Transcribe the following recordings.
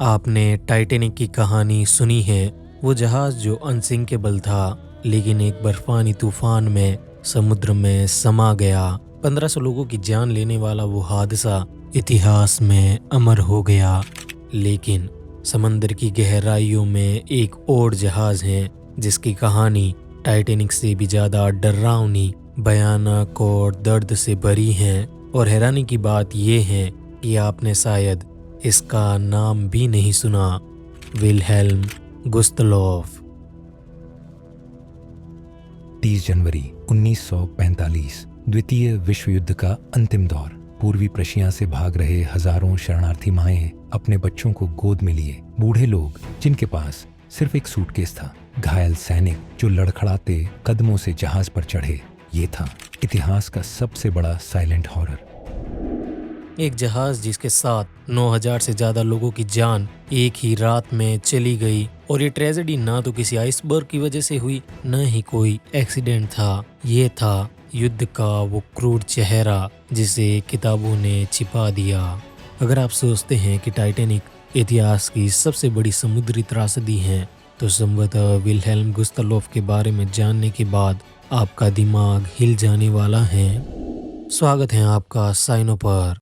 आपने टाइटैनिक की कहानी सुनी है। वो जहाज जो अनसिंकेबल था, लेकिन एक बर्फानी तूफान में समुद्र में समा गया। 1500 लोगों की जान लेने वाला वो हादसा इतिहास में अमर हो गया। लेकिन समंदर की गहराइयों में एक और जहाज है जिसकी कहानी टाइटैनिक से भी ज़्यादा डरावनी, भयानक और दर्द से भरी है। और हैरानी की बात यह है कि आपने शायद इसका नाम भी नहीं सुना, विल्हेल्म गुस्तलोफ। 30 जनवरी 1945 द्वितीय विश्व युद्ध का अंतिम दौर। पूर्वी प्रशिया से भाग रहे हजारों शरणार्थी माएं अपने बच्चों को गोद में लिए, बूढ़े लोग जिनके पास सिर्फ एक सूटकेस था, घायल सैनिक जो लड़खड़ाते कदमों से जहाज पर चढ़े। ये था इतिहास का सबसे बड़ा साइलेंट हॉरर। एक जहाज जिसके साथ 9000 से ज्यादा लोगों की जान एक ही रात में चली गई। और ये ट्रेजेडी ना तो किसी आइसबर्ग की वजह से हुई, न ही कोई एक्सीडेंट था। ये था युद्ध का वो क्रूर चेहरा जिसे किताबों ने छिपा दिया। अगर आप सोचते हैं कि टाइटैनिक इतिहास की सबसे बड़ी समुद्री त्रासदी है, तो संभवतः विल्हेल्म गुस्तलोफ के बारे में जानने के बाद आपका दिमाग हिल जाने वाला है। स्वागत है आपका साइनो पर।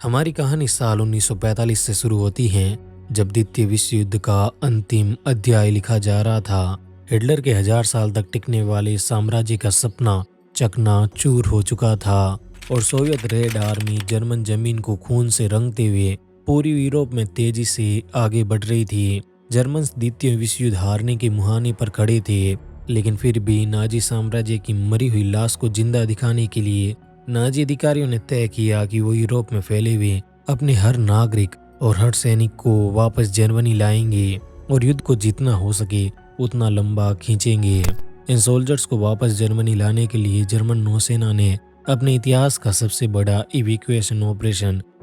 हमारी कहानी साल 1945 से शुरू होती है, जब द्वितीय विश्व युद्ध का अंतिम अध्याय लिखा जा रहा था। हिटलर के 1000 साल तक टिकने वाले साम्राज्य का सपना चकनाचूर हो चुका था और सोवियत रेड आर्मी जर्मन जमीन को खून से रंगते हुए पूरी यूरोप में तेजी से आगे बढ़ रही थी। जर्मन द्वितीय विश्व युद्ध हारने के मुहाने पर खड़े थे, लेकिन फिर भी नाजी साम्राज्य की मरी हुई लाश को जिंदा दिखाने के लिए नाजी अधिकारियों ने तय किया कि वो यूरोप में फैले हुए अपने हर नागरिक और हर सैनिक को वापस जर्मनी लाएंगे और युद्ध को जितना हो सके उतना लंबा खींचेंगे। इन सोल्जर्स को वापस जर्मनी लाने के लिए जर्मन नौसेना ने अपने इतिहास का सबसे बड़ा इवैक्यूएशन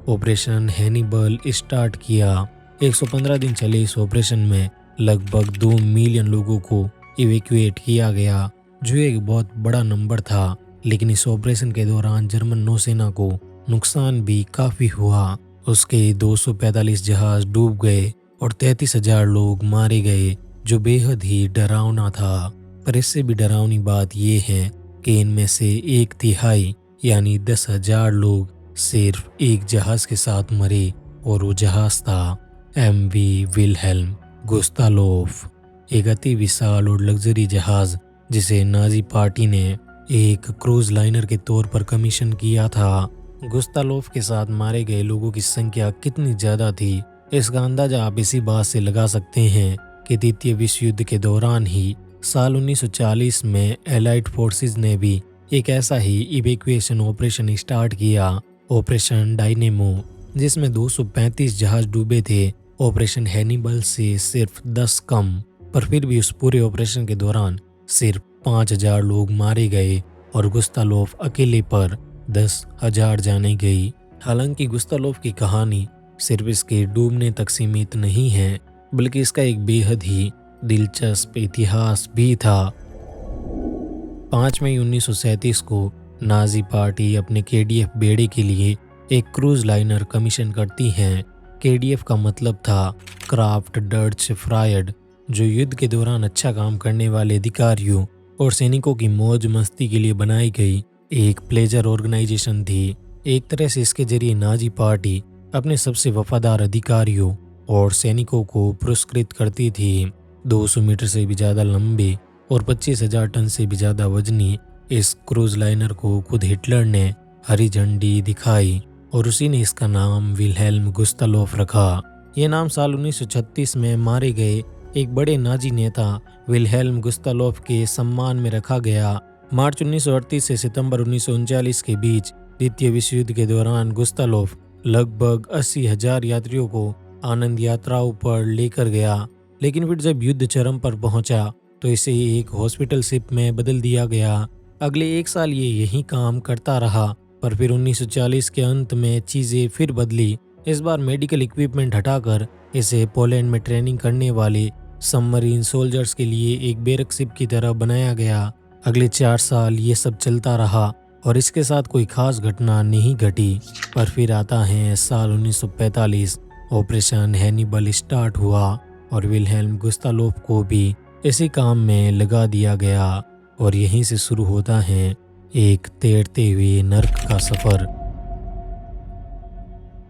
ऑपरेशन हैनिबल स्टार्ट किया। 115 दिन चले इस ऑपरेशन में लगभग 2 मिलियन लोगों को इवैक्यूएट किया गया, जो एक बहुत बड़ा नंबर था। लेकिन इस ऑपरेशन के दौरान जर्मन नौसेना को नुकसान भी काफी हुआ। उसके 245 जहाज डूब गए और 33,000 लोग मारे गए, जो बेहद ही डरावना था। पर इससे भी डरावनी बात यह है कि इनमें से 1/3 यानी 10,000 लोग सिर्फ एक जहाज के साथ मरे, और वो जहाज था MV विल्हेल्म गुस्तालोफ, एक अति विशाल और लग्जरी जहाज जिसे नाजी पार्टी ने एक क्रूज लाइनर के तौर पर कमीशन किया था। गुस्तालोफ के साथ मारे गए लोगों की संख्या कितनी ज्यादा थी, इसका अंदाजा आप इसी बात से लगा सकते हैं कि द्वितीय विश्व युद्ध के दौरान ही साल 1940 में एलाइड फोर्सेस ने भी एक ऐसा ही इवैक्यूएशन ऑपरेशन स्टार्ट किया, ऑपरेशन डायनेमो, जिसमें 235 जहाज डूबे थे। ऑपरेशन हैनिबल से सिर्फ 10 कम, पर फिर भी उस पूरे ऑपरेशन के दौरान सिर्फ 5,000 लोग मारे गए और गुस्तालोफ अकेले पर 10,000 जाने गई। हालांकि गुस्तालोफ की कहानी सिर्फ इसके डूबने तक सीमित नहीं है, बल्कि इसका एक बेहद ही दिलचस्प इतिहास भी था। 5 मई 1937 को नाजी पार्टी अपने KDF बेड़े के लिए एक क्रूज लाइनर कमीशन करती है। KDF का मतलब था क्राफ्ट डच फ्रायड, जो युद्ध के दौरान अच्छा काम करने वाले अधिकारियों और सैनिकों की मौज मस्ती के लिए बनाई गई एक प्लेजर ऑर्गेनाइजेशन थी। एक तरह से इसके जरिए नाजी पार्टी अपने सबसे वफादार अधिकारियों और सैनिकों को पुरस्कृत करती थी। 200 मीटर से भी ज़्यादा लंबे और 25,000 टन से भी ज़्यादा वजनी इस क्रूज लाइनर को खुद हिटलर ने हरी झंडी दिखाई और उसी ने इसका नाम विल्हेल्म गुस्तालोफ रखा। यह नाम साल 1936 में मारे गए एक बड़े नाजी नेता विल्हेल्म गुस्तालोफ के सम्मान में रखा गया। मार्च 1938 से सितंबर 1939 के बीच द्वितीय विश्व युद्ध के दौरान गुस्तालोफ लगभग 80,000 यात्रियों को आनंद यात्राओं पर लेकर गया। लेकिन फिर जब युद्ध चरम पर पहुंचा तो इसे एक हॉस्पिटल शिप में बदल दिया गया। अगले 1 साल ये यही काम करता रहा, पर फिर 1940 के अंत में चीजें फिर बदली। इस बार मेडिकल इक्विपमेंट हटाकर इसे पोलैंड में ट्रेनिंग करने वाले सबमरीन सोल्जर्स के लिए एक बैरक शिप की तरह बनाया गया। अगले 4 साल ये सब चलता रहा और इसके साथ कोई खास घटना नहीं घटी। पर फिर आता है साल 1945 ऑपरेशन हैनिबल स्टार्ट हुआ और विल्हेल्म गुस्तालोफ को भी इसी काम में लगा दिया गया और यहीं से शुरू होता है एक तैरते हुए नर्क का सफर।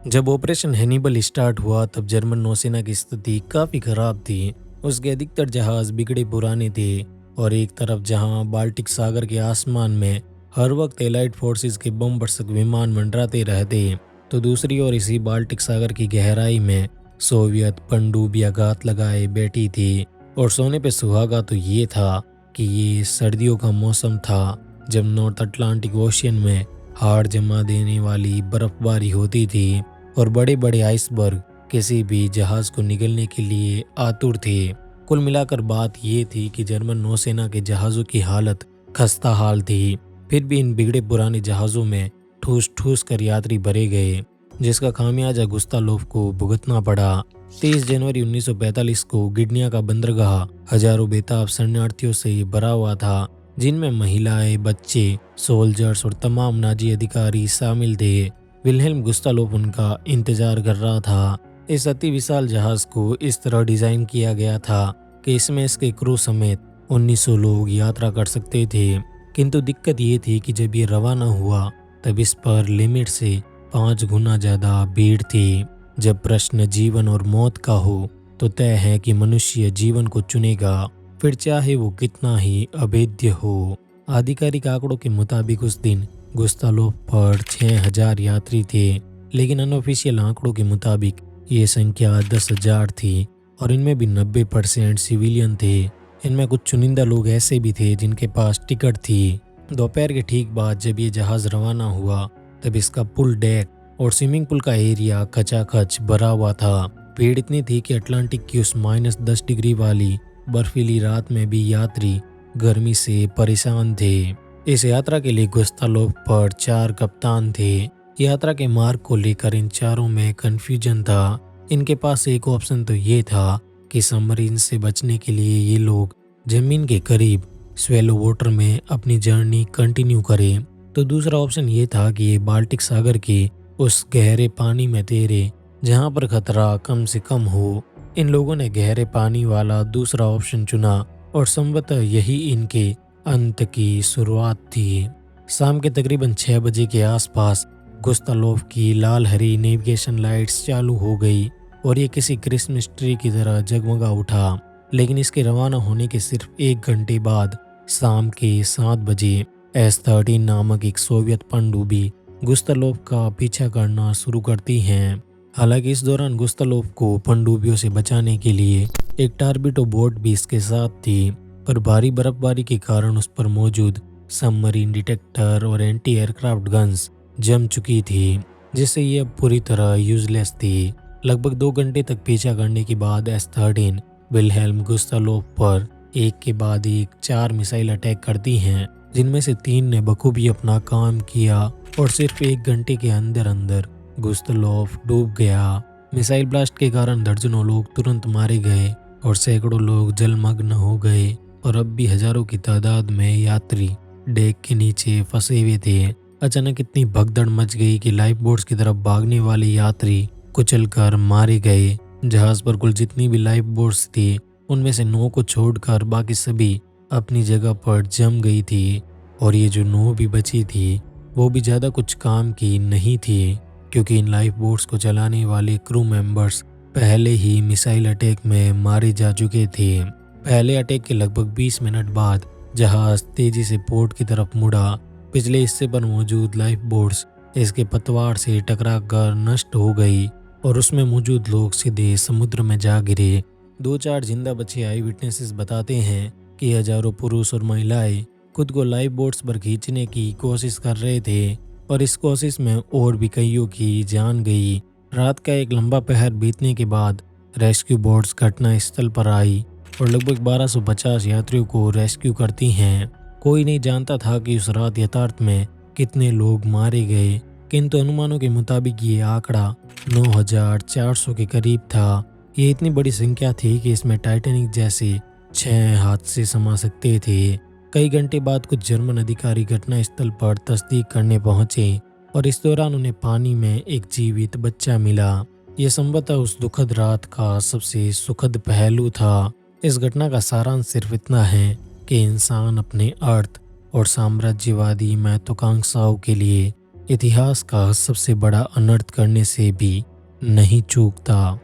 जब ऑपरेशन हैनिबल स्टार्ट हुआ तब जर्मन नौसेना की स्थिति काफी खराब थी। उसके अधिकतर जहाज बिगड़े पुराने थे और एक तरफ जहां बाल्टिक सागर के आसमान में हर वक्त एलाइड फोर्सेस के बम बरसक विमान मंडराते रहते, तो दूसरी ओर इसी बाल्टिक सागर की गहराई में सोवियत पनडुब्बियां घात लगाए बैठी थी। और सोने पे सुहागा तो ये था कि ये सर्दियों का मौसम था जब नॉर्थ अटलांटिक ओशियन में हाड़ जमा देने वाली बर्फबारी होती थी और बड़े बड़े आइसबर्ग किसी भी जहाज को निगलने के लिए आतुर थे। कुल मिलाकर बात ये थी कि जर्मन नौसेना के जहाज़ों की हालत खस्ता हाल थी। फिर भी इन बिगड़े पुराने जहाज़ों में ठूस ठूस कर यात्री भरे गए, जिसका खामियाजा गुस्तालोफ को भुगतना पड़ा। 23 जनवरी 1945 को गिडनिया का बंदरगाह हजारों बेताब शरणार्थियों से भरा हुआ था, जिनमें महिलाएं, बच्चे, सोल्जर्स और तमाम नाजी अधिकारी शामिल थे। विल्हेल्म गुस्तालोफ उनका इंतजार कर रहा था। इस अति विशाल जहाज को इस तरह डिजाइन किया गया था कि इसमें इसके क्रू समेत 1900 लोग यात्रा कर सकते थे। किंतु दिक्कत ये थी कि जब ये रवाना हुआ तब इस पर लिमिट से 5 गुना ज्यादा भीड़ थी। जब प्रश्न जीवन और मौत का हो तो तय है कि मनुष्य जीवन को चुनेगा, फिर चाहे वो कितना ही अभेद्य हो। आधिकारिक आंकड़ों के मुताबिक उस दिन गुस्तालोफ पर 6000 यात्री थे, लेकिन अनऑफिशियल आंकड़ों के मुताबिक ये संख्या 10,000 थी और इनमें भी 90% सिविलियन थे। इनमें कुछ चुनिंदा लोग ऐसे भी थे जिनके पास टिकट थी। दोपहर के ठीक बाद जब ये जहाज रवाना हुआ तब इसका पुल डेक और स्विमिंग पूल का एरिया खचाखच भरा हुआ था। भीड़ इतनी थी कि अटलांटिक की उस -10 डिग्री वाली बर्फीली रात में भी यात्री गर्मी से परेशान थे। इस यात्रा के लिए गुस्तालोफ पर 4 कप्तान थे। यात्रा के मार्ग को लेकर इन चारों में कंफ्यूजन था। इनके पास एक ऑप्शन तो ये था कि सबमरीन से बचने के लिए ये लोग जमीन के करीब स्वेलो वाटर में अपनी जर्नी कंटिन्यू करें, तो दूसरा ऑप्शन ये था कि ये बाल्टिक सागर के उस गहरे पानी में तैरे जहां पर खतरा कम से कम हो। इन लोगों ने गहरे पानी वाला दूसरा ऑप्शन चुना और संभवतः यही इनके अंत की शुरुआत थी। शाम के तकरीबन 6 बजे के आसपास गुस्तालोफ की लाल हरी नेविगेशन लाइट्स चालू हो गई और ये किसी क्रिसमस ट्री की तरह जगमगा उठा। लेकिन इसके रवाना होने के सिर्फ 1 घंटे बाद शाम के 7 बजे S-13 नामक एक सोवियत पनडुब्बी गुस्तालोफ का पीछा करना शुरू करती हैं। हालांकि इस दौरान गुस्तालोफ को पनडुब्बियों से बचाने के लिए एक टारबीडो बोट भी इसके साथ थी, पर भारी बर्फबारी के कारण उस पर मौजूद सबमरीन डिटेक्टर और एंटी एयरक्राफ्ट गन्स जम चुकी थी, जिससे ये अब पूरी तरह यूजलेस थी। लगभग 2 घंटे तक पीछा करने के बाद S-13 विल्हेल्म गुस्तालोफ पर एक के बाद एक 4 मिसाइल अटैक करती हैं, जिनमें से 3 ने बखूबी अपना काम किया और सिर्फ 1 घंटे के अंदर अंदर गुस्तालोफ डूब गया। मिसाइल ब्लास्ट के कारण दर्जनों लोग तुरंत मारे गए और सैकड़ों लोग जलमग्न हो गए और अब भी हजारों की तादाद में यात्री डेक के नीचे फंसे हुए थे। अचानक इतनी भगदड़ मच गई कि लाइफ बोट्स की तरफ भागने वाले यात्री कुचलकर मारे गए। जहाज पर कुल जितनी भी लाइफ बोट्स थी उनमें से 9 को छोड़कर बाकी सभी अपनी जगह पर जम गई थी और ये जो 9 भी बची थी वो भी ज़्यादा कुछ काम की नहीं थी, क्योंकि इन लाइफ बोट्स को चलाने वाले क्रू मेंबर्स पहले ही मिसाइल अटैक में मारे जा चुके थे। पहले अटैक के लगभग 20 मिनट बाद जहाज तेजी से पोर्ट की तरफ मुड़ा। पिछले हिस्से पर मौजूद लाइफ बोट्स इसके पतवार से टकराकर नष्ट हो गई और उसमें मौजूद लोग सीधे समुद्र में जा गिरे। 2-4 जिंदा बचे आई विटनेसेस बताते हैं कि हजारों पुरुष और महिलाएं खुद को लाइफ बोट्स पर खींचने की कोशिश कर रहे थे और इस कोशिश में और भी कईयों की जान गई। रात का एक लंबा पहर बीतने के बाद रेस्क्यू बोट्स घटना स्थल पर आई और लगभग 1250 यात्रियों को रेस्क्यू करती हैं। कोई नहीं जानता था कि उस रात यथार्थ में कितने लोग मारे गए, किंतु अनुमानों के मुताबिक ये आंकड़ा 9400 के करीब था। ये इतनी बड़ी संख्या थी कि इसमें टाइटैनिक जैसे 6 हादसे समा सकते थे। कई घंटे बाद कुछ जर्मन अधिकारी घटना स्थल पर तस्दीक करने पहुंचे और इस दौरान उन्हें पानी में एक जीवित बच्चा मिला। यह संभवतः उस दुखद रात का सबसे सुखद पहलू था। इस घटना का सारांश सिर्फ इतना है कि इंसान अपने अर्थ और साम्राज्यवादी महत्वाकांक्षाओं के लिए इतिहास का सबसे बड़ा अनर्थ करने से भी नहीं चूकता।